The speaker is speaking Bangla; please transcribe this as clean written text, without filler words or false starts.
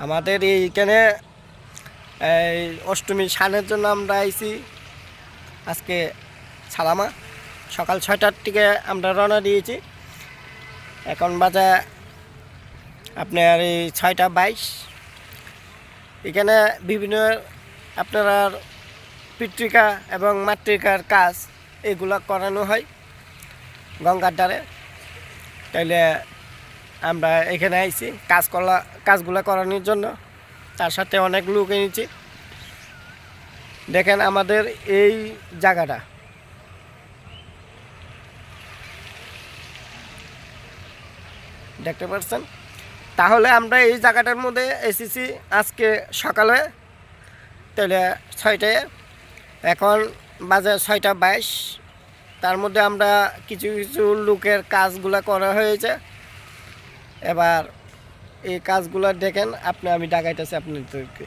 আমাদের এইখানে এই অষ্টমী স্নানের জন্য আমরা আইছি আজকে সালামা সকাল 6টার দিকে আমরা রওনা দিয়েছি। এখন বাজে আপনার এই 6টা 22। এখানে বিভিন্ন আপনার পিতৃকা এবং মাতৃকার কাজ এগুলো করানো হয় গঙ্গার ধারে। তাইলে আমরা এখানে আইছি কাজগুলো করানোর জন্য। তার সাথে অনেক লোক এনেছি। দেখেন আমাদের এই জায়গাটা দেখতে পাচ্ছেন। তাহলে আমরা এই জায়গাটার মধ্যে এসেছি আজকে সকালে, তাহলে 6টায়, এখন বাজে 6টা 22। তার মধ্যে আমরা কিছু কিছু লোকের কাজগুলো করা হয়েছে। এবার এই কাজগুলো দেখেন আমি দেখাইতেছি আপনাদেরকে।